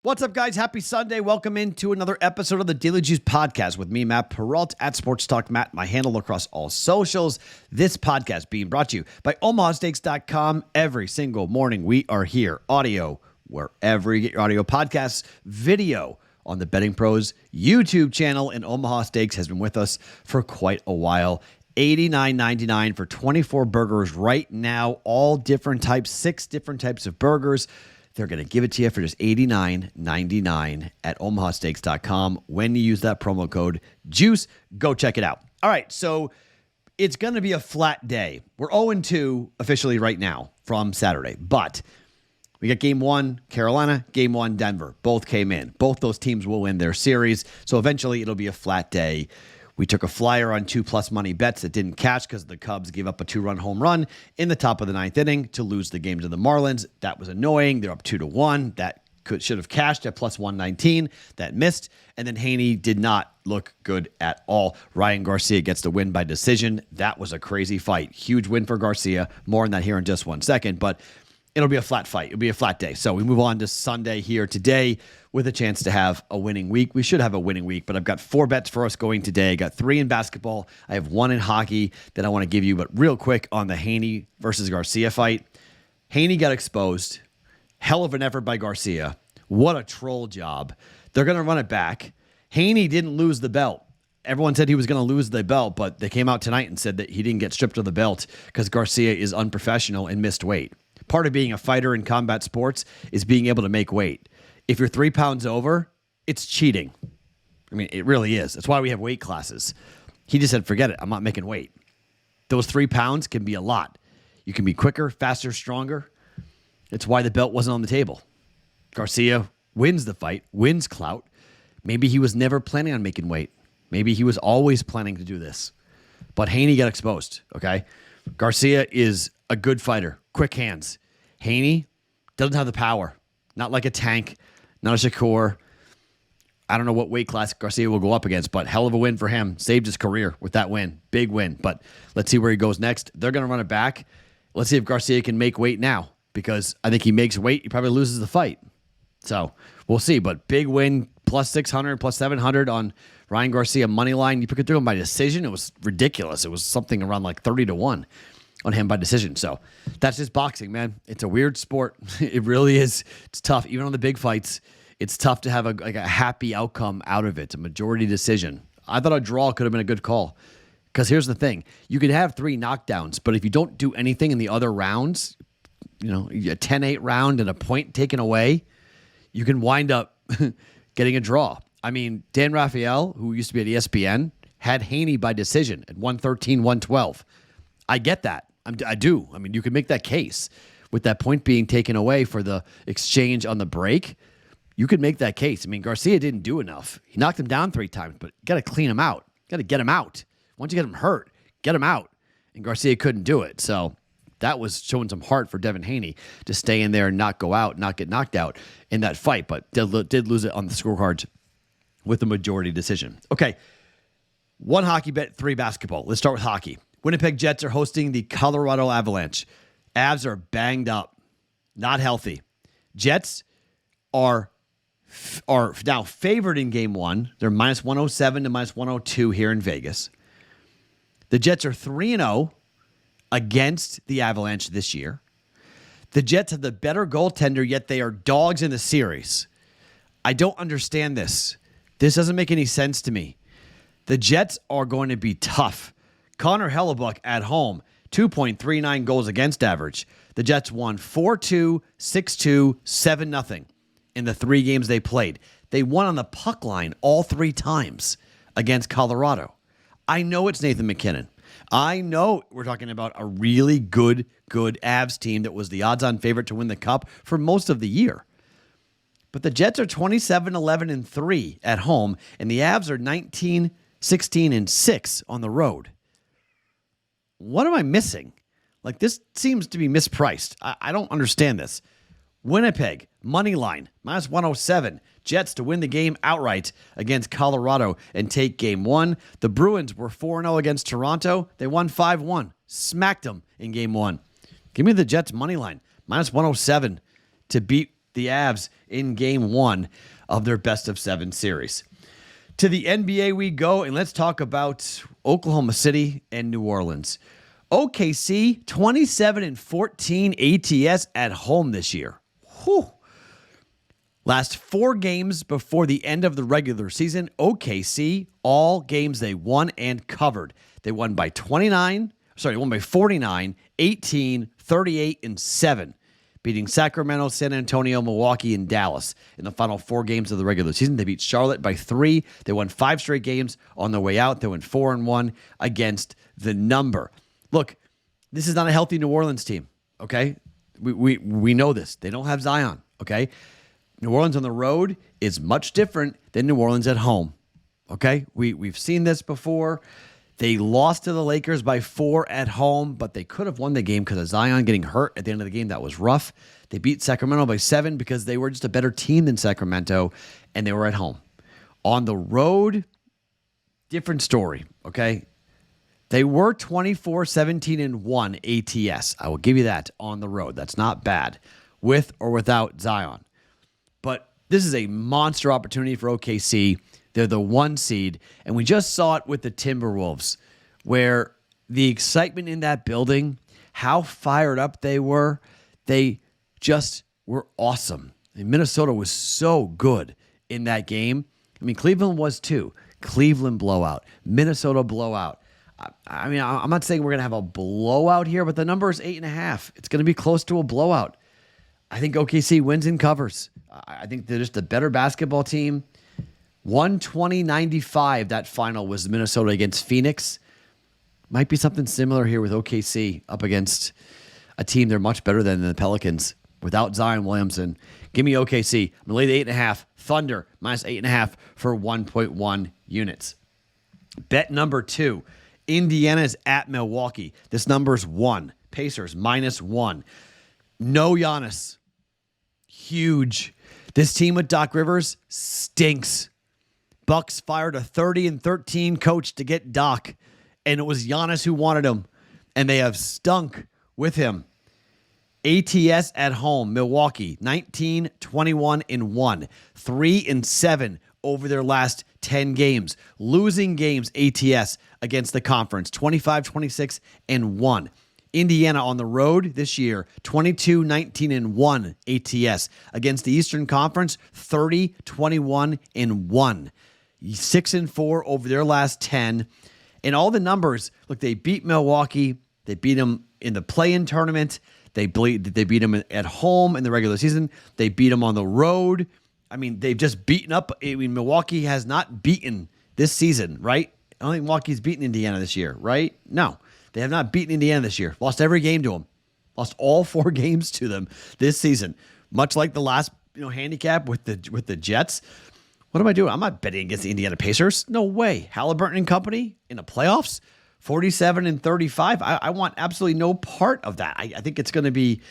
What's up, guys? Happy Sunday. Welcome into another episode of the Daily Juice Podcast with me, Matt Perrault, at Sports Talk Matt, my handle across all socials. This podcast being brought to you by OmahaSteaks.com. Every single morning, we are here. Audio, wherever you get your audio podcasts, video on the BettingPros YouTube channel, and Omaha Steaks has been with us for quite a while. $89.99 for 24 burgers right now, all different types, 6 different types of burgers. They're going to give it to you for just $89.99 at omahasteaks.com. When you use that promo code JUICE, go check it out. All right, so it's going to be a flat day. We're 0-2 officially right now from Saturday, but we got game 1, Carolina, game 1, Denver. Both came in. Both those teams will win their series, so eventually it'll be a flat day. We took a flyer on 2+ money bets that didn't catch because the Cubs gave up a 2-run home run in the top of the 9th inning to lose the game to the Marlins. That was annoying. They're up 2-1. That should have cashed at plus 119. That missed. And then Haney did not look good at all. Ryan Garcia gets the win by decision. That was a crazy fight. Huge win for Garcia. More on that here in just 1 second. But it'll be a flat fight. It'll be a flat day. So we move on to Sunday here today with a chance to have a winning week. We should have a winning week, but I've got 4 bets for us going today. I got 3 in basketball. I have 1 in hockey that I want to give you, but real quick on the Haney versus Garcia fight. Haney got exposed. Hell of an effort by Garcia. What a troll job. They're going to run it back. Haney didn't lose the belt. Everyone said he was going to lose the belt, but they came out tonight and said that he didn't get stripped of the belt because Garcia is unprofessional and missed weight. Part of being a fighter in combat sports is being able to make weight. If you're 3 pounds over, it's cheating. I mean, it really is. That's why we have weight classes. He just said, forget it. I'm not making weight. Those 3 pounds can be a lot. You can be quicker, faster, stronger. It's why the belt wasn't on the table. Garcia wins the fight, wins clout. Maybe he was never planning on making weight. Maybe he was always planning to do this. But Haney got exposed, okay? Garcia is a good fighter, quick hands. Haney doesn't have the power. Not like a Tank, not a Shakur. I don't know what weight class Garcia will go up against, but hell of a win for him. Saved his career with that win. Big win. But let's see where he goes next. They're going to run it back. Let's see if Garcia can make weight now, because I think he makes weight, he probably loses the fight. So we'll see. But big win, plus 600, plus 700 on Ryan Garcia money line. You could do him by decision. It was ridiculous. It was something around like 30-1 on him by decision. So that's just boxing, man. It's a weird sport. It really is. It's tough. Even on the big fights, it's tough to have a happy outcome out of it. A majority decision. I thought a draw could have been a good call. Because here's the thing. You could have 3 knockdowns, but if you don't do anything in the other rounds, you know, a 10-8 round and a point taken away, you can wind up getting a draw. I mean, Dan Raphael, who used to be at ESPN, had Haney by decision at 113-112. I get that. I do. I mean, you can make that case with that point being taken away for the exchange on the break. You could make that case. I mean, Garcia didn't do enough. He knocked him down 3 times, but you got to clean him out. You got to get him out. Once you get him hurt, get him out. And Garcia couldn't do it. So that was showing some heart for Devin Haney to stay in there and not go out, not get knocked out in that fight, but did lose it on the scorecards with a majority decision. Okay, 1 hockey bet, 3 basketball. Let's start with hockey. Winnipeg Jets are hosting the Colorado Avalanche. Avs are banged up, not healthy. Jets are now favored in game 1. They're minus 107 to minus 102 here in Vegas. The Jets are 3-0 against the Avalanche this year. The Jets have the better goaltender, yet they are dogs in the series. I don't understand this. This doesn't make any sense to me. The Jets are going to be tough. Connor Hellebuck at home, 2.39 goals against average. The Jets won 4-2, 6-2, 7-0 in the 3 games they played. They won on the puck line all 3 times against Colorado. I know it's Nathan MacKinnon. I know we're talking about a really good Avs team that was the odds-on favorite to win the Cup for most of the year. But the Jets are 27-11-3 at home, and the Avs are 19-16-6 on the road. What am I missing? Like, this seems to be mispriced. I don't understand this. Winnipeg, money line, minus 107. Jets to win the game outright against Colorado and take game 1. The Bruins were 4-0 against Toronto. They won 5-1. Smacked them in game 1. Give me the Jets money line, minus 107 to beat the Avs in game 1 of their best-of-7 series. To the NBA we go, and let's talk about Oklahoma City and New Orleans. OKC, 27-14 ATS at home this year. Whew. Last 4 games before the end of the regular season, OKC, all games they won and covered. They won by 49, 18, 38, and 7. Beating Sacramento, San Antonio, Milwaukee, and Dallas in the final 4 games of the regular season. They beat Charlotte by 3. They won 5 straight games on their way out. They went 4-1 against the number. Look, this is not a healthy New Orleans team, okay? We know this. They don't have Zion, okay? New Orleans on the road is much different than New Orleans at home, okay? We've seen this before. They lost to the Lakers by 4 at home, but they could have won the game because of Zion getting hurt at the end of the game. That was rough. They beat Sacramento by 7 because they were just a better team than Sacramento, and they were at home. On the road, different story, okay? They were 24-17-1 ATS. I will give you that on the road. That's not bad, with or without Zion. But this is a monster opportunity for OKC. They're the 1 seed, and we just saw it with the Timberwolves, where the excitement in that building, how fired up they just were awesome. And Minnesota was so good in that game. I mean, Cleveland was too. Cleveland blowout, Minnesota blowout. I mean, I'm not saying we're going to have a blowout here, but the number is 8.5. It's going to be close to a blowout. I think OKC wins and covers. I think they're just a better basketball team. 120-95, that final was Minnesota against Phoenix. Might be something similar here with OKC up against a team they're much better than the Pelicans without Zion Williamson. Give me OKC. I'm going to lay the 8.5. Thunder, minus 8.5 for 1.1 units. Bet number 2, Indiana's at Milwaukee. This number's 1. Pacers, minus 1. No Giannis. Huge. This team with Doc Rivers stinks. Bucks fired a 30-13 coach to get Doc, and it was Giannis who wanted him, and they have stunk with him. ATS at home, Milwaukee, 19-21-1, 3-7 over their last 10 games. Losing games, ATS against the conference, 25-26-1. Indiana on the road this year, 22-19-1 ATS. Against the Eastern Conference, 30-21-1. 6-4 over their last 10. And all the numbers, look, they beat Milwaukee. They beat them in the play-in tournament. They beat them at home in the regular season. They beat them on the road. I mean, they've just beaten up. I mean, Milwaukee has not beaten this season, right? I don't think Milwaukee's beaten Indiana this year, right? No. They have not beaten Indiana this year. Lost every game to them. Lost all 4 games to them this season. Much like the last, handicap with the Jets. What am I doing? I'm not betting against the Indiana Pacers. No way. Halliburton and company in the playoffs, 47-35. I want absolutely no part of that. I think it's going to be.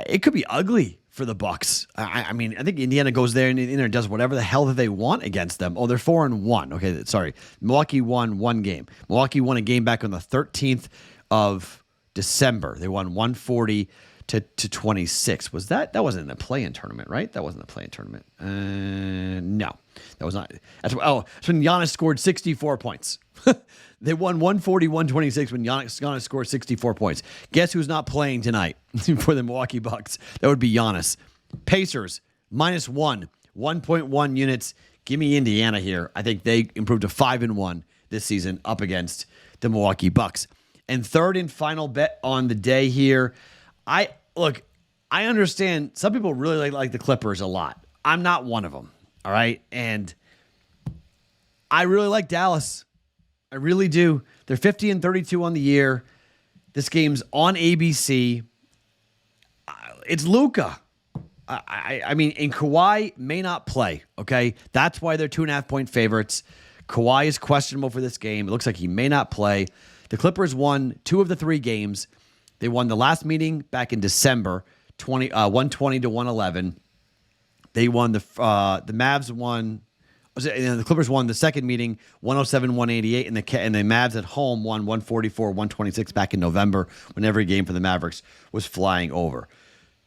It could be ugly for the Bucks. I mean, I think Indiana goes there and does whatever the hell that they want against them. Oh, they're 4-1. Okay, sorry. Milwaukee won 1 game. Milwaukee won a game back on the 13th of December. They won 140-26. Was that wasn't in a play-in tournament, right? That wasn't a play-in tournament. No, that was not. That's when Giannis scored 64 points. They won 140-126 when Giannis scored 64 points. Guess who's not playing tonight for the Milwaukee Bucks? That would be Giannis. Pacers, minus 1, 1.1 units. Give me Indiana here. I think they improved to 5-1 this season up against the Milwaukee Bucks. And third and final bet on the day here. I understand some people really like the Clippers a lot. I'm not one of them, all right? And I really like Dallas. I really do. They're 50-32 on the year. This game's on ABC. It's Luka. I mean, and Kawhi may not play, okay? That's why they're 2.5-point favorites. Kawhi is questionable for this game. It looks like he may not play. The Clippers won 2 of the 3 games. They won the last meeting back in December, 120-111. They won the Mavs won. The Clippers won the second meeting, 107-188, and the Mavs at home won 144-126 back in November when every game for the Mavericks was flying over.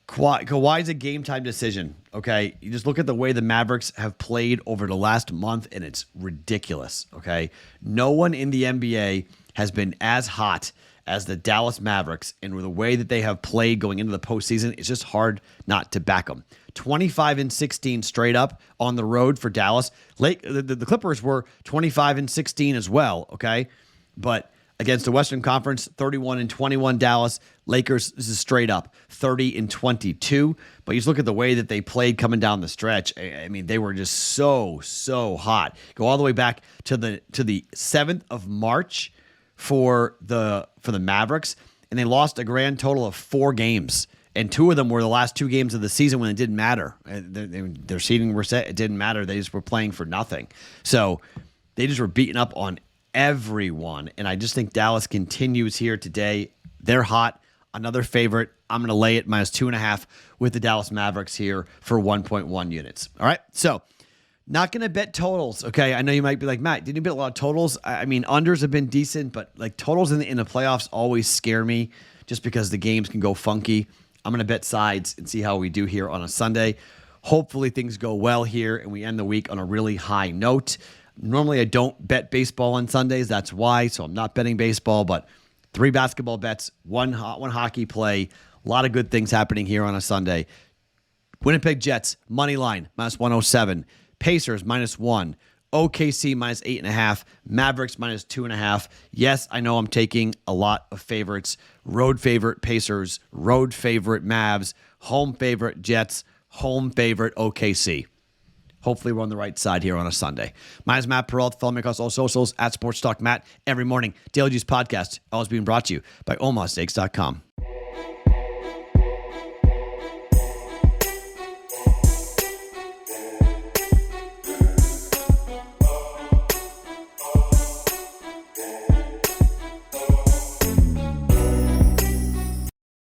Kawhi's a game time decision. Okay. You just look at the way the Mavericks have played over the last month, and it's ridiculous. Okay. No one in the NBA has been as hot as the Dallas Mavericks, and with the way that they have played going into the postseason, it's just hard not to back them. 25-16 straight up on the road for Dallas. The Clippers were 25-16 as well, okay? But against the Western Conference, 31-21 Dallas. Lakers, this is straight up 30-22. But you just look at the way that they played coming down the stretch. I mean, they were just so hot. Go all the way back to the 7th of March for the Mavericks, and they lost a grand total of 4 games. And 2 of them were the last 2 games of the season when it didn't matter. Their seeding were set. It didn't matter. They just were playing for nothing. So they just were beating up on everyone. And I just think Dallas continues here today. They're hot. Another favorite. I'm going to lay it -2.5 with the Dallas Mavericks here for 1.1 units. All right. So not going to bet totals. Okay. I know you might be like, Matt, didn't you bet a lot of totals? I mean, unders have been decent, but like totals in the playoffs always scare me just because the games can go funky. I'm going to bet sides and see how we do here on a Sunday. Hopefully things go well here and we end the week on a really high note. Normally I don't bet baseball on Sundays. That's why. So I'm not betting baseball, but 3 basketball bets, one hockey play. A lot of good things happening here on a Sunday. Winnipeg Jets, money line, -107. Pacers, -1. OKC, -8.5. Mavericks, -2.5. Yes, I know I'm taking a lot of favorites. Road favorite Pacers, road favorite Mavs, home favorite Jets, home favorite OKC. Hopefully we're on the right side here on a Sunday. My name is Matt Perrault. Follow me across all socials at Sports Talk Matt. Every morning, Daily Juice Podcast, always being brought to you by OmahaSteaks.com.